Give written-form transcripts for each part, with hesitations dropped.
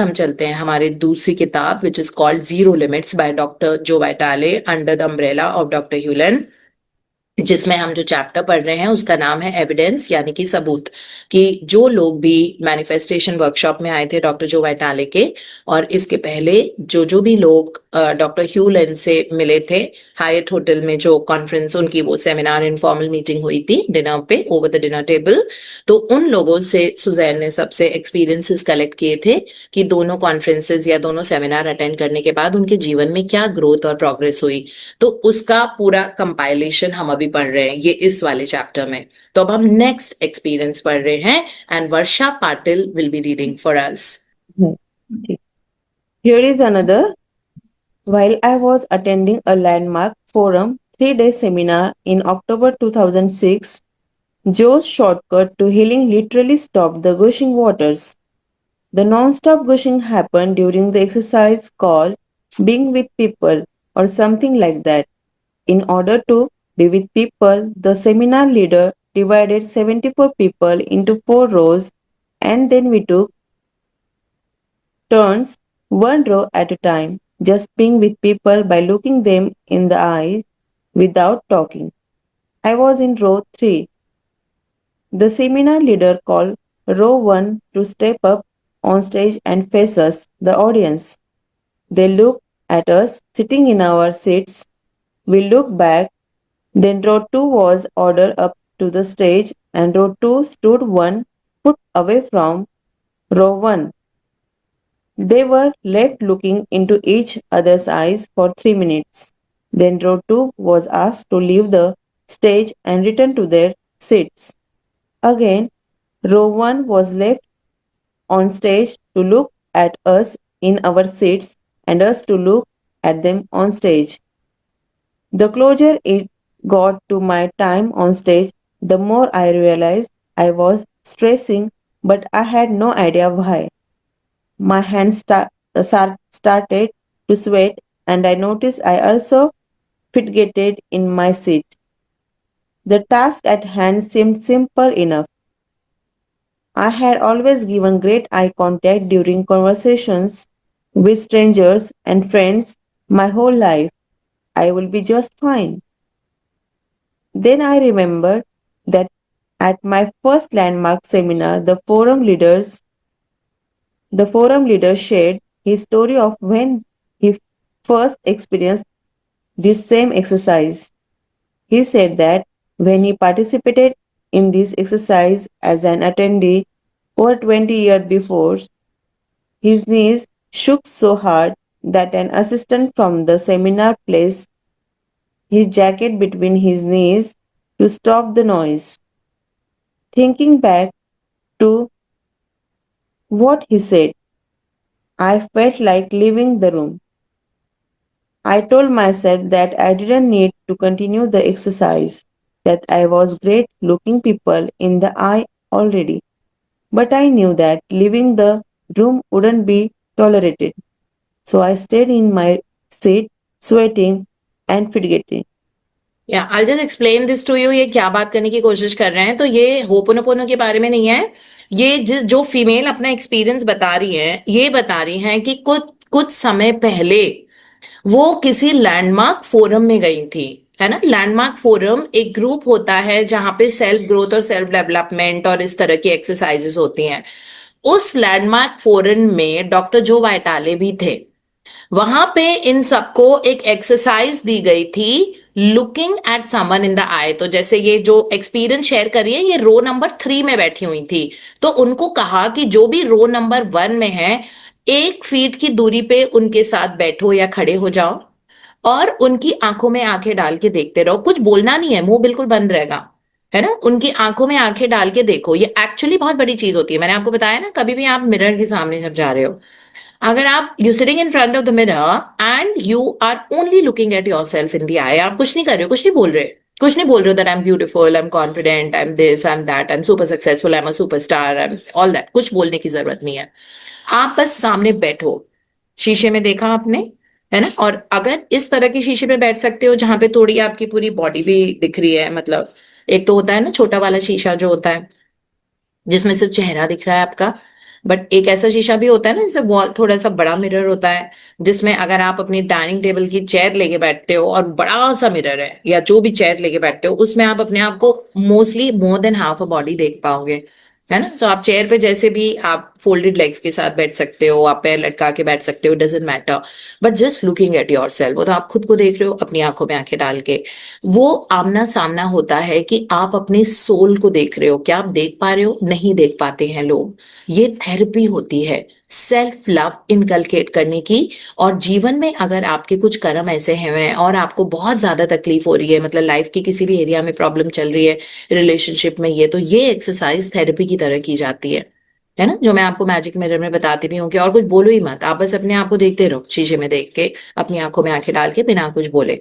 हम चलते हैं हमारे दूसरी किताब which is called zero limits by doctor Joe Vitale under the umbrella of doctor Hew Len, जिसमें हम जो चैप्टर पढ़ रहे हैं उसका नाम है एविडेंस यानी कि सबूत। कि जो लोग भी मैनिफेस्टेशन वर्कशॉप में आए थे डॉक्टर जो वाइटाले के, और इसके पहले जो भी लोग डॉक्टर ह्यूलन से मिले थे हायट होटल में, जो कॉन्फ्रेंस उनकी वो सेमिनार इनफॉर्मल मीटिंग हुई थी डिनर पे ओवर द डिनर टेबल, तो उन लोगों से सुजैन ने सबसे एक्सपीरियंसेस कलेक्ट किए थे कि दोनों कॉन्फ्रेंसेस या दोनों सेमिनार अटेंड करने के बाद उनके जीवन में क्या ग्रोथ और प्रोग्रेस हुई। तो उसका पूरा कंपाइलेशन हम अभी पढ़ रहे हैं ये इस वाले चैप्टर में। तो अब हम नेक्स्ट एक्सपीरियंस पढ़ रहे हैं and Varsha Patil will be reading for us. Here is another. While I was attending a landmark forum 3-day seminar in October 2006, Joe's shortcut to healing literally stopped the gushing waters. The non-stop gushing happened during the exercise called being with people or something like that. In order to be with people, the seminar leader divided 74 people into 4 rows, and then we took turns, one row at a time, just being with people by looking them in the eye without talking. I was in row 3. The seminar leader called row 1 to step up on stage and face us, the audience. They looked at us sitting in our seats. We looked back. Then row 2 was ordered up to the stage, and row 2 stood 1 foot away from row 1. They were left looking into each other's eyes for 3 minutes. Then row 2 was asked to leave the stage and return to their seats. Again, row 1 was left on stage to look at us in our seats and us to look at them on stage. The closer it got to my time on stage, the more I realized I was stressing, but I had no idea why. My hands started to sweat, and I noticed I also fidgeted in my seat. The task at hand seemed simple enough. I had always given great eye contact during conversations with strangers and friends my whole life. I will be just fine. Then I remembered that at my first landmark seminar, the forum leader shared his story of when he first experienced this same exercise. He said that when he participated in this exercise as an attendee over 20 years before, his knees shook so hard that an assistant from the seminar placed his jacket between his knees to stop the noise. Thinking back to what he said, I felt like leaving the room. I told myself that I didn't need to continue the exercise, that I was great looking people in the eye already. But I knew that leaving the room wouldn't be tolerated. So I stayed in my seat, sweating and fidgeting. या I just explain this to you. ये क्या बात करने की कोशिश कर रहे हैं, तो ये होपोनोपोनो के बारे में नहीं है। ये जो फीमेल अपना एक्सपीरियंस बता रही है, ये बता रही हैं कि कुछ कुछ समय पहले वो किसी लैंडमार्क फोरम में गई थी, है ना। लैंडमार्क फोरम एक ग्रुप होता है जहां पे सेल्फ ग्रोथ और सेल्फ डेवलपमेंट और इस तरह की एक्सरसाइजेस होती हैं। उस लैंडमार्क फोरम में डॉक्टर जो वाइटाले भी थे। वहां पे इन सबको एक एक्सरसाइज दी गई थी, looking at someone in the eye. तो जैसे ये जो एक्सपीरियंस शेयर कर रही है, ये रो नंबर 3 में बैठी हुई थी। तो उनको कहा कि जो भी रो नंबर 1 में है, 1 फीट की दूरी पे उनके साथ बैठो या खड़े हो जाओ और उनकी आंखों में आंखें डाल के देखते रहो। कुछ बोलना नहीं है, मुंह बिल्कुल बंद रहेगा, है ना। उनकी आंखों में आंखें डाल के देखो। ये एक्चुअली बहुत बड़ी चीज होती है। मैंने आपको बताया ना, कभी भी आप मिरर के सामने जब जा रहे हो, अगर आप you sitting in front of the mirror and you are only looking at yourself in the eye, आप कुछ नहीं कर रहे हो, कुछ नहीं बोल रहे, कुछ नहीं बोल रहे हो that I am beautiful, I am confident, I am this, I am that, I am super successful, I am a superstar, I am all that. कुछ बोलने की जरूरत नहीं है। आप बस सामने बैठो। शीशे में देखा आपने, है ना। और अगर इस तरह की शीशे पे बैठ सकते हो जहां पे थोड़ी आपकी पूरी बॉडी भी दिख रही है, मतलब एक तो होता है ना छोटा वाला शीशा जो होता है जिसमें सिर्फ चेहरा दिख रहा है आपका, बट एक ऐसा शीशा भी होता है ना, जैसे वॉल थोड़ा सा बड़ा मिरर होता है, जिसमें अगर आप अपनी डाइनिंग टेबल की चेयर लेके बैठते हो और बड़ा सा मिरर है, या जो भी चेयर लेके बैठते हो, उसमें आप अपने आप को mostly more than half a body देख पाओगे, है ना। तो आप चेयर पे जैसे भी आप फोल्डेड लेग्स के साथ बैठ सकते हो, आप पैर लटका के बैठ सकते हो, doesn't matter, but just looking at your self, वो तो आप खुद को देख रहे हो अपनी आंखों में आंखें डाल के। वो आमना सामना होता है कि आप अपने सोल को देख रहे हो, क्या आप देख पा रहे हो, नहीं देख पाते हैं लोग। ये थेरेपी होती है सेल्फ लव इनकलकेट करने की। और जीवन में अगर आपके कुछ कर्म ऐसे हैं और आपको बहुत ज्यादा तकलीफ हो रही है, मतलब लाइफ की किसी भी एरिया में प्रॉब्लम चल रही है, रिलेशनशिप में, ये तो ये एक्सरसाइज थेरेपी की तरह की जाती है ना। जो मैं आपको मैजिक मिरर में बताती भी हूँ कि और कुछ बोलो ही मत, आप बस अपने आप को देखते रहो शीशे में देख के, अपनी आंखों में आंखें डाल के, बिना कुछ बोले।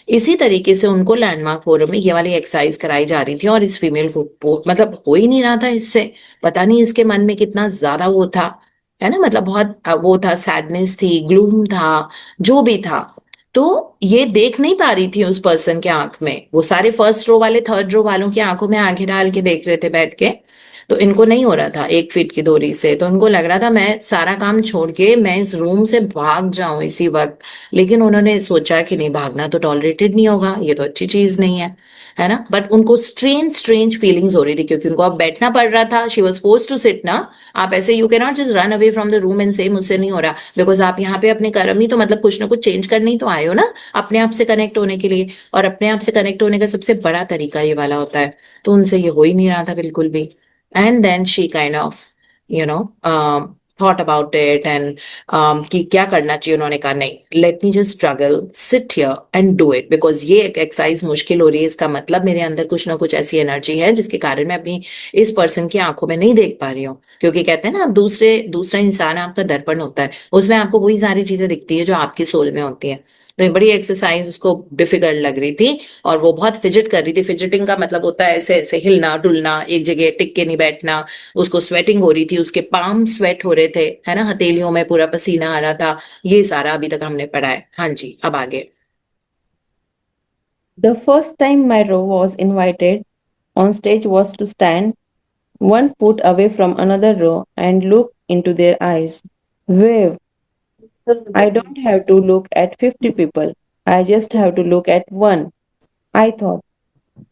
इसी तरीके से उनको लैंडमार्क फोरम में ये वाली एक्सरसाइज कराई जा रही थी, और इस फीमेल को मतलब हो ही नहीं रहा था इससे। पता नहीं इसके मन में कितना ज्यादा वो था, है ना, मतलब बहुत वो था, सैडनेस थी, ग्लूम था, जो भी था। तो ये देख नहीं पा रही थी उस पर्सन के आंख में, वो सारे फर्स्ट रो वाले, थर्ड रो वालों की आंखों में आंखें डाल के देख रहे थे बैठ के। तो इनको नहीं हो रहा था 1 फीट की दूरी से, तो उनको लग रहा था मैं सारा काम छोड़ के मैं इस रूम से भाग जाऊं इसी वक्त। लेकिन उन्होंने सोचा कि नहीं, भागना तो टॉलरेटेड नहीं होगा, ये तो अच्छी चीज नहीं है ना। बट उनको स्ट्रेंज स्ट्रेंज फीलिंग्स हो रही थी, क्योंकि उनको अब बैठना पड़ रहा था, she was force to sit ना। आप ऐसे you can not just run away from the room and say मुझसे नहीं हो रहा, बिकॉज आप यहाँ पे अपने कर्म ही तो, मतलब कुछ ना कुछ चेंज करने ही तो आए हो ना, अपने आप से कनेक्ट होने के लिए। और अपने आप से कनेक्ट होने का सबसे बड़ा तरीका ये वाला होता है। तो उनसे ये हो ही नहीं रहा था बिल्कुल भी। And then she kind of you know thought about it, and कि क्या करना चाहिए। उन्होंने कहा नहीं, let me just struggle, sit here and do it, because ये एक एक्सरसाइज मुश्किल हो रही है, इसका मतलब मेरे अंदर कुछ ना कुछ ऐसी एनर्जी है जिसके कारण मैं अपनी इस पर्सन की आंखों में नहीं देख पा रही हूँ। क्योंकि कहते हैं ना, आप दूसरा इंसान आपका दर्पण होता है, उसमें आपको वही सारी चीजें दिखती है जो आपकी सोल में होती है। तो ये बड़ी एक्सरसाइज उसको डिफिकल्ट लग रही थी, और वो बहुत फिजिट कर रही थी। फिजिटिंग का मतलब होता है ऐसे ऐसे हिलना डुलना, एक जगह टिक के नहीं बैठना। उसको स्वेटिंग हो रही थी, उसके पाम स्वेट हो रहे थे, है ना, हथेलियों में पूरा पसीना आ रहा था। ये सारा अभी तक हमने पढ़ा है। हाँ जी, अब आगे। The first time my row was invited on stage was to stand 1 foot away from another row and look into their eyes. Wave. I don't have to look at 50 people. I just have to look at one. I thought.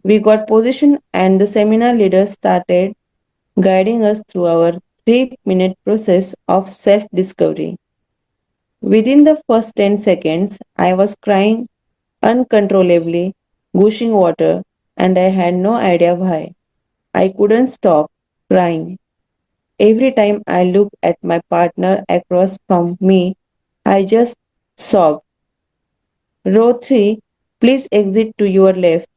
We got position and the seminar leader started guiding us through our 3-minute process of self discovery. Within the first 10 seconds, I was crying uncontrollably, gushing water, and I had no idea why. I couldn't stop crying. Every time I looked at my partner across from me, I just sobbed. Row 3, please exit to your left.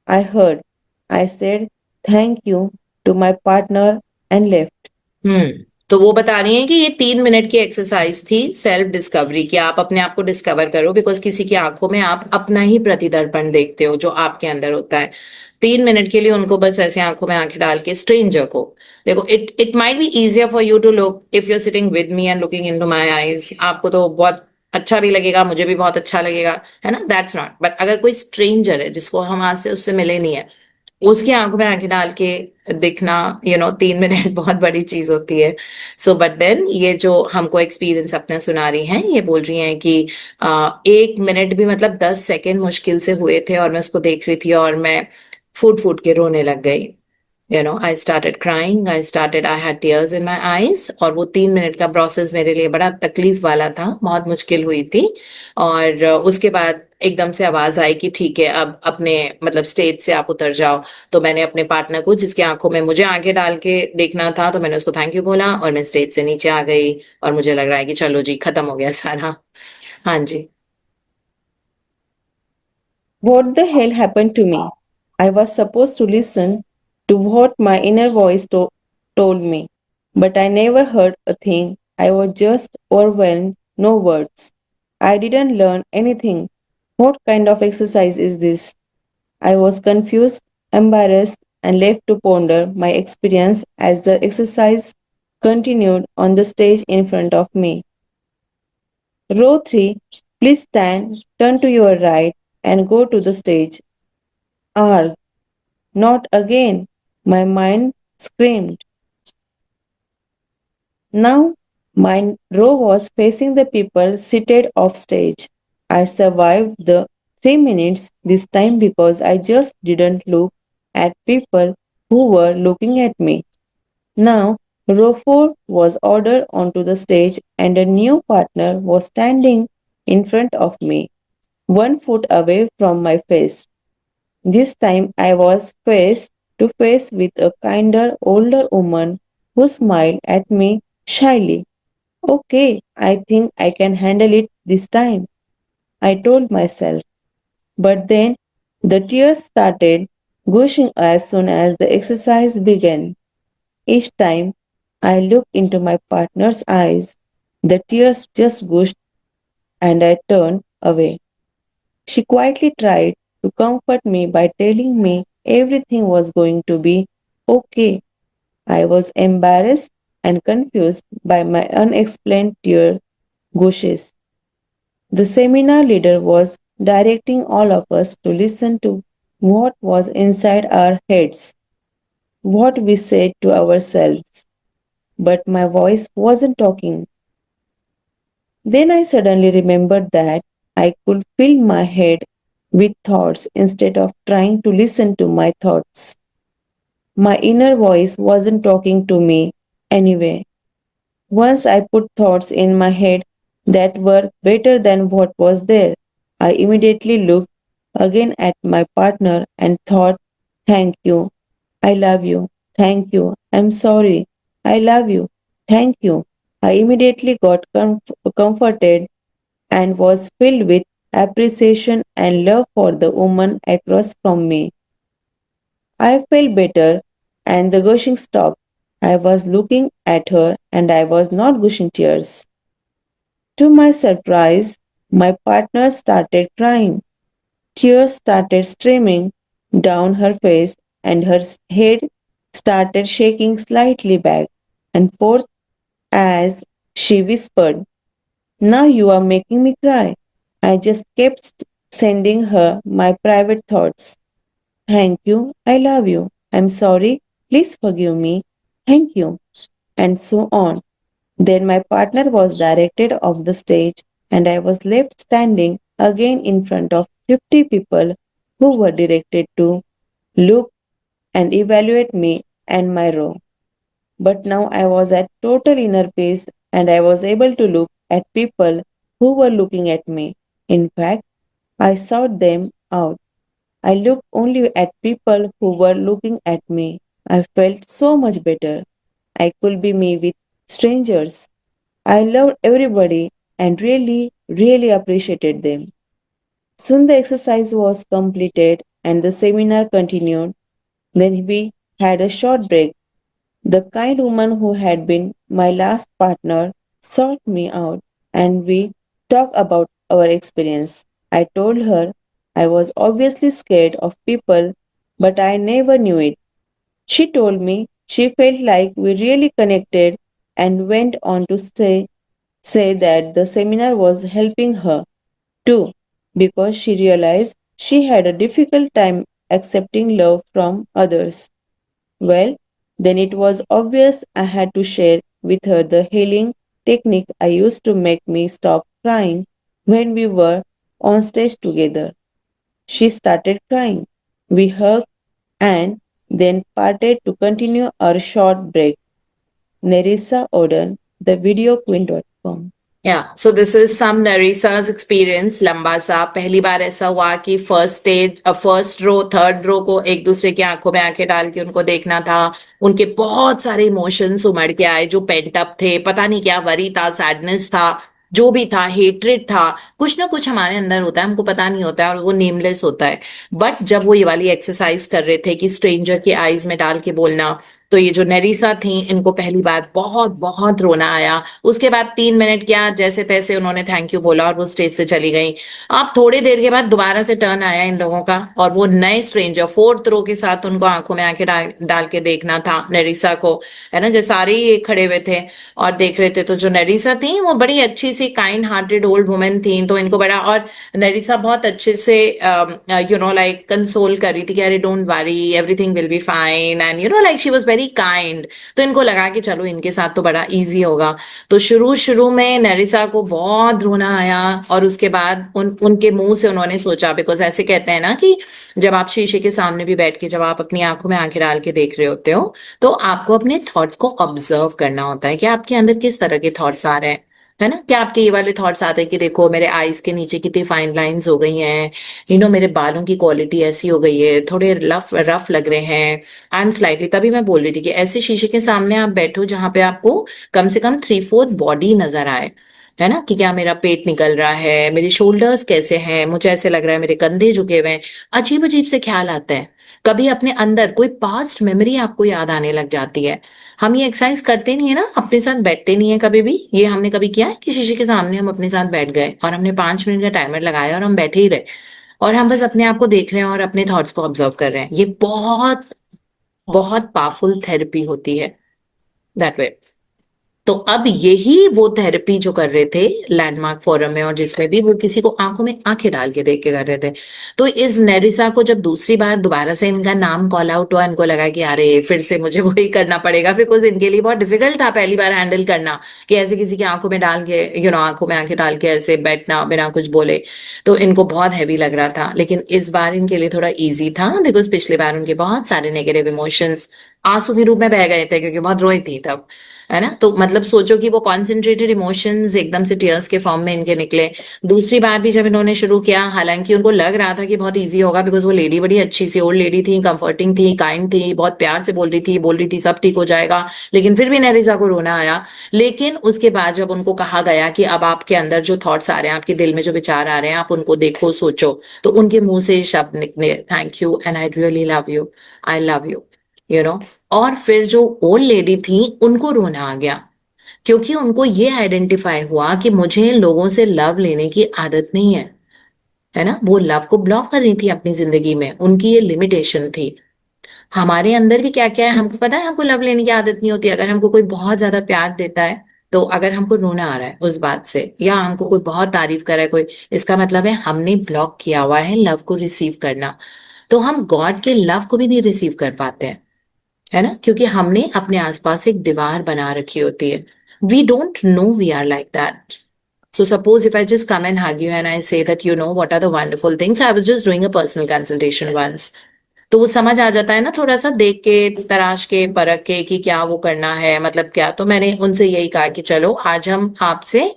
I heard. I said thank you to my partner and left. तो वो बता रही हैं कि ये 3 minute की exercise थी self discovery की, आप अपने आप को डिस्कवर करो, बिकॉज किसी की आंखों में आप अपना ही प्रतिदर्पण देखते हो जो आपके अंदर होता है। 3 मिनट के लिए उनको बस ऐसे आंखों में आंखें डाल के स्ट्रेंजर को देखो। It might be easier for you to look if you are sitting with me and looking into my eyes, आपको तो बहुत अच्छा भी लगेगा, मुझे भी बहुत अच्छा लगेगा, है ना, दैट्स नॉट। बट अगर कोई स्ट्रेंजर है जिसको हम आज से उससे मिले नहीं है, उसकी आंखों में आंखें डाल के दिखना, 3 मिनट बहुत बड़ी चीज होती है। सो बट देन ये जो हमको एक्सपीरियंस अपना सुना रही हैं, ये बोल रही हैं कि 1 मिनट भी मतलब 10 सेकेंड मुश्किल से हुए थे, और मैं उसको देख रही थी और मैं फूट फूट के रोने लग गई। I started crying, I had tears in my eyes. और वो 3 मिनट का प्रोसेस मेरे लिए बड़ा तकलीफ वाला था, बहुत मुश्किल हुई थी। और उसके बाद एकदम से आवाज आई कि ठीक है, अब अपने मतलब स्टेज से आप उतर जाओ। तो मैंने अपने पार्टनर को, जिसकी आंखों में मुझे आंखें डाल के देखना था, तो मैंने उसको थैंक यू बोला और मैं स्टेज से नीचे आ गई। और मुझे लग रहा है कि चलो जी, खत्म हो गया सारा। हाँ जी। What the hell happened to me? I was supposed to listen to what my inner voice told me, but I never heard a thing. I was just overwhelmed, no words. I didn't learn anything. What kind of exercise is this? I was confused, embarrassed, and left to ponder my experience as the exercise continued on the stage in front of me. Row 3, please stand, turn to your right, and go to the stage. R, not again, my mind screamed. Now my row was facing the people seated off stage. I survived the 3 minutes this time because I just didn't look at people who were looking at me. Now, row 4 was ordered onto the stage and a new partner was standing in front of me, 1 foot away from my face. This time I was face to face with a kinder, older woman who smiled at me shyly. Okay, I think I can handle it this time, I told myself. But then the tears started gushing as soon as the exercise began. Each time I looked into my partner's eyes, the tears just gushed and I turned away. She quietly tried to comfort me by telling me everything was going to be okay. I was embarrassed and confused by my unexplained tear gushes. The seminar leader was directing all of us to listen to what was inside our heads, what we said to ourselves. But my voice wasn't talking. Then I suddenly remembered that I could fill my head with thoughts instead of trying to listen to my thoughts. My inner voice wasn't talking to me anyway. Once I put thoughts in my head that were better than what was there, I immediately looked again at my partner and thought, thank you, I love you, thank you, I'm sorry, I love you, thank you. I immediately got comforted and was filled with appreciation and love for the woman across from me. I felt better and the gushing stopped. I was looking at her and I was not gushing tears. To my surprise, my partner started crying. Tears started streaming down her face and her head started shaking slightly back and forth as she whispered, now you are making me cry. I just kept sending her my private thoughts. Thank you. I love you. I'm sorry. Please forgive me. Thank you. And so on. Then my partner was directed off the stage and I was left standing again in front of 50 people who were directed to look and evaluate me and my row. But now I was at total inner peace and I was able to look at people who were looking at me. In fact, I sought them out. I looked only at people who were looking at me. I felt so much better. I could be me with strangers. I loved everybody and really, really appreciated them. Soon the exercise was completed and the seminar continued. Then we had a short break. The kind woman who had been my last partner sought me out and we talked about our experience. I told her I was obviously scared of people, but I never knew it. She told me she felt like we really connected and went on to say that the seminar was helping her too because she realized she had a difficult time accepting love from others. Well, then it was obvious I had to share with her the healing technique I used to make me stop crying when we were on stage together. She started crying. We hugged and then parted to continue our short break. Nerissa Oden, thevideoqueen.com. Yeah, so this is some Narisa's experience लंबा सा पहली बार ऐसा हुआ कि first row third row को एक दूसरे की आंखों में आंखें डाल के उनको देखना था उनके बहुत सारे इमोशंस उमड़ के आए जो पेंट अप थे पता नहीं क्या वरी था सैडनेस था जो भी था हेट्रेड था कुछ ना कुछ हमारे अंदर होता है हमको पता नहीं होता है और वो नेमलेस होता है बट जब वो ये वाली एक्सरसाइज कर रहे थे कि स्ट्रेंजर के आईज में डाल के बोलना तो ये जो नरीसा थी इनको पहली बार बहुत बहुत रोना आया उसके बाद 3 मिनट क्या जैसे तैसे उन्होंने थैंक यू बोला और वो स्टेज से चली गई अब थोड़ी देर के बाद दोबारा से टर्न आया इन लोगों का और वो नए स्ट्रेंजर फोर्थ रो के साथ उनको आंखों में आंखें डाल के देखना था नरीसा को है ना जो सारे ही खड़े हुए थे और देख रहे थे तो जो नरीसा थी वो बड़ी अच्छी सी काइंड हार्टेड ओल्ड वुमेन थी तो इनको बड़ा और नरीसा बहुत अच्छे से लाइक कंसोल कर रही थी कि अरे don't worry everything will be fine and like she was very kind. तो इनको लगा कि चलो इनके साथ तो बड़ा इजी होगा। तो शुरू शुरू में नरिसा को बहुत रोना आया, और उसके बाद उनके मुंह से उन्होंने सोचा, बिकॉज ऐसे कहते हैं ना कि जब आप शीशे के सामने भी बैठ के, जब आप अपनी आंखों में आंखें डाल के देख रहे होते हो, तो आपको अपने थॉट्स को ऑब्जर्व करना होता है कि आपके अंदर किस तरह के थॉट्स आ रहे हैं, है ना। क्या आपके ये वाले थॉट्स आते हैं कि देखो मेरे आईज के नीचे कितनी फाइन लाइंस हो गई हैं, मेरे बालों की क्वालिटी ऐसी हो गई है, थोड़े रफ रफ लग रहे हैं, आई एम स्लाइटली, तभी मैं बोल रही थी कि ऐसे शीशे के सामने आप बैठो जहां पे आपको कम से कम 3/4 बॉडी नजर आए, है ना, कि क्या मेरा पेट निकल रहा है, मेरे शोल्डर्स कैसे हैं, मुझे ऐसे लग रहा है मेरे कंधे झुके हुए हैं। अजीब अजीब से ख्याल आते हैं। कभी अपने अंदर कोई पास्ट मेमोरी आपको याद आने लग जाती है। हम ये एक्सरसाइज करते नहीं है ना, अपने साथ बैठते नहीं है कभी भी। ये हमने कभी किया है कि शीशे के सामने हम अपने साथ बैठ गए और हमने 5 मिनट का टाइमर लगाया और हम बैठे ही रहे, और हम बस अपने आप को देख रहे हैं और अपने थॉट्स को ऑब्जर्व कर रहे हैं। ये बहुत बहुत पावरफुल थेरेपी होती है दैट वे। तो अब यही वो थेरेपी जो कर रहे थे लैंडमार्क फोरम में, और जिसमें भी वो किसी को आंखों में आंखें डाल के देख के कर रहे थे। तो इस नेरिसा को जब दूसरी बार दोबारा से इनका नाम कॉल आउट हुआ, इनको लगा कि अरे फिर से मुझे वही करना पड़ेगा, बिकॉज इनके लिए बहुत डिफिकल्ट था पहली बार हैंडल करना कि ऐसे किसी की आंखों में डाल के, आंखों में आंखें डाल के ऐसे बैठना बिना कुछ बोले। तो इनको बहुत हैवी लग रहा था, लेकिन इस बार इनके लिए थोड़ा ईजी था, बिकॉज पिछली बार उनके बहुत सारे नेगेटिव इमोशंस आंसू के रूप में बह गए थे, क्योंकि बहुत रोई थी तब, है ना। तो मतलब सोचो कि वो कॉन्सेंट्रेटेड इमोशंस एकदम से टीयर्स के फॉर्म में इनके निकले। दूसरी बार भी जब इन्होंने शुरू किया, हालांकि उनको लग रहा था कि बहुत इजी होगा, बिकॉज वो लेडी बड़ी अच्छी सी ओल्ड लेडी थी, कंफर्टिंग थी, काइंड थी, बहुत प्यार से बोल रही थी सब ठीक हो जाएगा, लेकिन फिर भी नरिसा को रोना आया। लेकिन उसके बाद जब उनको कहा गया कि अब आपके अंदर जो थॉट्स आ रहे हैं, आपके दिल में जो विचार आ रहे हैं, आप उनको देखो, सोचो, तो उनके मुंह से शब्द निकले, thank you and I really love you, I love you, you know. और फिर जो ओल्ड लेडी थी उनको रोना आ गया, क्योंकि उनको ये आइडेंटिफाई हुआ कि मुझे लोगों से लव लेने की आदत नहीं है ना। वो लव को ब्लॉक कर रही थी अपनी जिंदगी में, उनकी ये लिमिटेशन थी। हमारे अंदर भी क्या क्या है, हमको पता है हमको लव लेने की आदत नहीं होती। अगर हमको कोई बहुत ज्यादा प्यार देता है, तो अगर हमको रोना आ रहा है उस बात से, या हमको कोई बहुत तारीफ कर रहा है कोई, इसका मतलब है हमने ब्लॉक किया हुआ है लव को रिसीव करना। तो हम गॉड के लव को भी नहीं रिसीव कर पाते हैं, है ना, क्योंकि हमने अपने आसपास एक दीवार बना रखी होती है। We don't know we are like that. So suppose if I just come and hug you and I say that what are the wonderful things, I was just doing a personal consultation once. तो वो समझ आ जाता है ना, थोड़ा सा देख के, तराश के, परख के कि क्या वो करना है, मतलब क्या। तो मैंने उनसे यही कहा कि चलो आज हम आपसे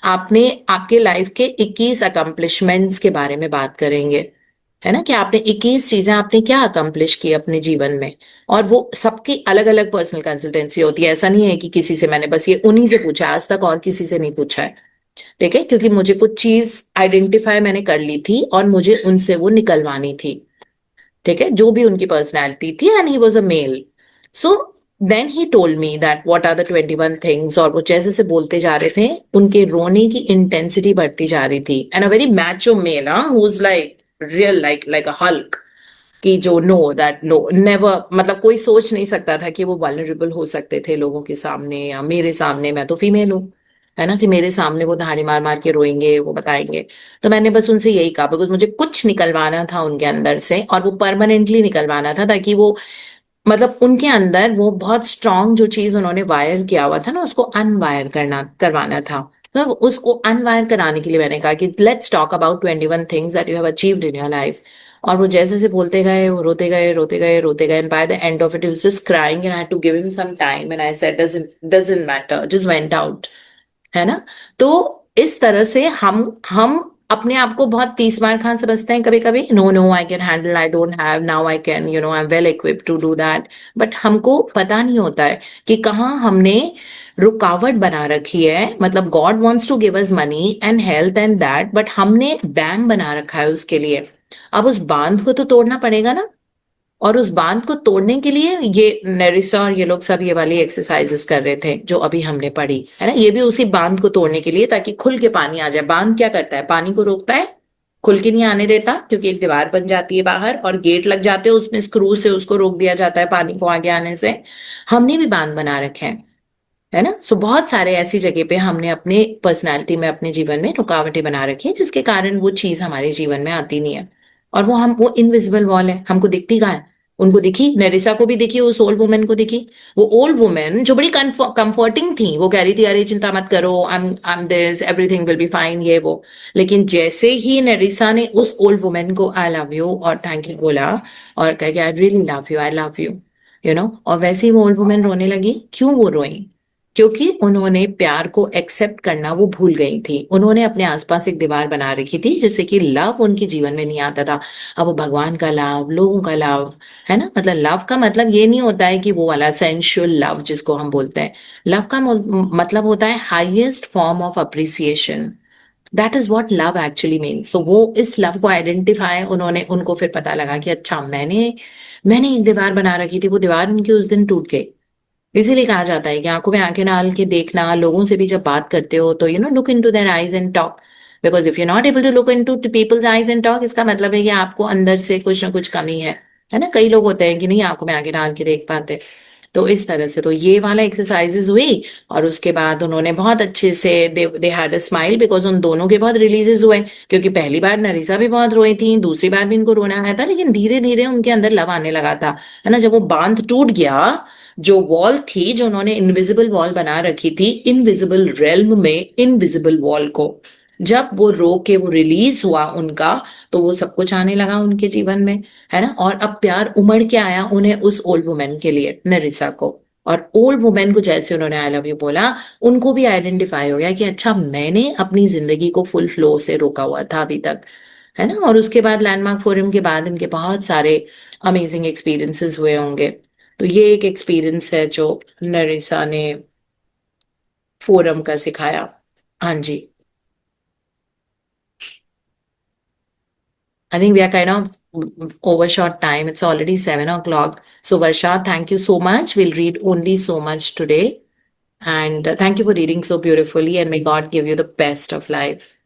आपने आपके लाइफ के 21 अकम्पलिशमेंट्स के बारे में बात करेंगे, है ना, कि आपने 21 चीजें आपने क्या अकम्प्लिश की अपने जीवन में। और वो सबकी अलग अलग पर्सनल कंसल्टेंसी होती है, ऐसा नहीं है कि किसी से मैंने बस ये उन्हीं से पूछा, आज तक और किसी से नहीं पूछा है। ठीक है, क्योंकि मुझे कुछ चीज आइडेंटिफाई मैंने कर ली थी और मुझे उनसे वो निकलवानी थी। ठीक है, जो भी उनकी पर्सनैलिटी थी, and he was a male. So then he told me that what are the 21 things, और वो जैसे से बोलते जा रहे थे उनके रोने की इंटेंसिटी बढ़ती जा रही थी। And a very macho male, who is like real, like a Hulk, कि जो नो दैट नो नेवर, मतलब कोई सोच नहीं सकता था कि वो वल्नरेबल हो सकते थे लोगों के सामने या मेरे सामने। मैं तो फीमेल हूँ, है ना, कि मेरे सामने वो धाड़ी मार मार के रोएंगे, वो बताएंगे। तो मैंने बस उनसे यही कहा, बिकॉज मुझे कुछ निकलवाना था उनके अंदर से, और वो परमानेंटली निकलवाना था, ताकि वो, मतलब उनके अंदर वो बहुत स्ट्रांग जो चीज उन्होंने वायर किया हुआ था ना, उसको अनवायर करवाना था। तो उसको अनवायर कराने के लिए मैंने कहा कि let's talk about 21 things that you have achieved in your life. और वो जैसे जैसे बोलते गए, वो रोते गए, रोते गए, रोते गए, and by the end of it he was just crying, and I had to give him some time, and I said doesn't matter, just went out, है ना। तो इस तरह से हम अपने आप को बहुत 30 मार खान समझते हैं कभी कभी। No no, I can handle, I don't have now, I can, I am well equipped to do that. But हमको पता नहीं होता है कि कहाँ हमने रुकावट बना रखी है। मतलब God wants to give us money and health and that, but हमने डैम बना रखा है उसके लिए। अब उस बांध को तो तोड़ना पड़ेगा ना। और उस बांध को तोड़ने के लिए ये नेरिसा और ये लोग सब ये वाली एक्सरसाइजेस कर रहे थे जो अभी हमने पढ़ी, है ना। ये भी उसी बांध को तोड़ने के लिए, ताकि खुल के पानी आ जाए। बांध क्या करता है, पानी को रोकता है, खुल के नहीं आने देता, क्योंकि एक दीवार बन जाती है बाहर और गेट लग जाते हैं उसमें, स्क्रू से उसको रोक दिया जाता है पानी को आगे आने से। हमने भी बांध बना रखे हैं, है ना। सो बहुत सारे ऐसी जगह पे हमने अपने पर्सनालिटी में, अपने जीवन में रुकावटें बना रखी है, जिसके कारण वो चीज हमारे जीवन में आती नहीं है। और वो इनविजिबल वॉल है, हमको दिखती कहाँ है, उनको दिखी, नेरिसा को भी दिखी, उस ओल्ड वुमेन को दिखी। वो ओल्ड वुमेन जो बड़ी कंफर्टिंग थी, वो कह रही थी अरे चिंता मत करो, I am this, everything will be fine, ये वो। लेकिन जैसे ही नेरिसा ने उस ओल्ड वुमेन को आई लव यू और थैंक यू बोला और कह के I really love you, I love you, you know, और वैसे ही वो ओल्ड वुमेन रोने लगी। क्यों वो रोई? क्योंकि उन्होंने प्यार को एक्सेप्ट करना वो भूल गई थी। उन्होंने अपने आसपास एक दीवार बना रखी थी जिससे कि लव उनके जीवन में नहीं आता था। अब वो भगवान का लव, लोगों का लव, है ना, मतलब लव का मतलब ये नहीं होता है कि वो वाला सेंशुअल लव जिसको हम बोलते हैं। लव का मतलब होता है highest form of appreciation. That is what love actually means. तो वो इस लव को आइडेंटिफाई, उन्होंने, उनको फिर पता लगा कि अच्छा मैंने मैंने एक दीवार बना रखी थी, वो दीवार उनकी उस दिन टूट गई। इसीलिए कहा जाता है कि आंखों में आंखें डाल के देखना, लोगों से भी जब बात करते हो तो look into their eyes and talk. Because if you not able to look into people's eyes and talk, इसका मतलब है कि आपको अंदर से कुछ ना कुछ कमी है ना। कई लोग होते हैं कि नहीं आंखों में आंखें डाल के देख पाते। तो इस तरह से तो ये वाला एक्सरसाइजेज हुई और उसके बाद उन्होंने बहुत अच्छे से they had a smile, because उन दोनों के बहुत रिलीजेस हुए। क्योंकि पहली बार नरीसा भी बहुत रोई थी, दूसरी बार भी इनको रोना आया था, लेकिन धीरे धीरे उनके अंदर लव आने लगा था, है ना। जब वो बांध टूट गया, जो वॉल थी, जो उन्होंने इनविजिबल वॉल बना रखी थी, इनविजिबल रेल्म में इनविजिबल वॉल को जब वो रो के वो रिलीज हुआ उनका, तो वो सब कुछ आने लगा उनके जीवन में, है ना। और अब प्यार उमड़ के आया उन्हें उस ओल्ड वुमेन के लिए, नरिसा को। और ओल्ड वुमेन को जैसे उन्होंने आई लव यू बोला, उनको भी आइडेंटिफाई हो गया कि अच्छा मैंने अपनी जिंदगी को फुल फ्लो से रोका हुआ था अभी तक, है ना। और उसके बाद लैंडमार्क फोरम के बाद इनके बहुत सारे अमेजिंग एक्सपीरियंसेस हुए होंगे। तो ये एक एक्सपीरियंस है जो नरिसा ने फोरम का सिखाया। हाँ जी। I think we are kind of overshot time. It's already 7 o'clock. So Varsha, thank you so much. We'll read only so much today. And thank you for reading so beautifully. And may God give you the best of life.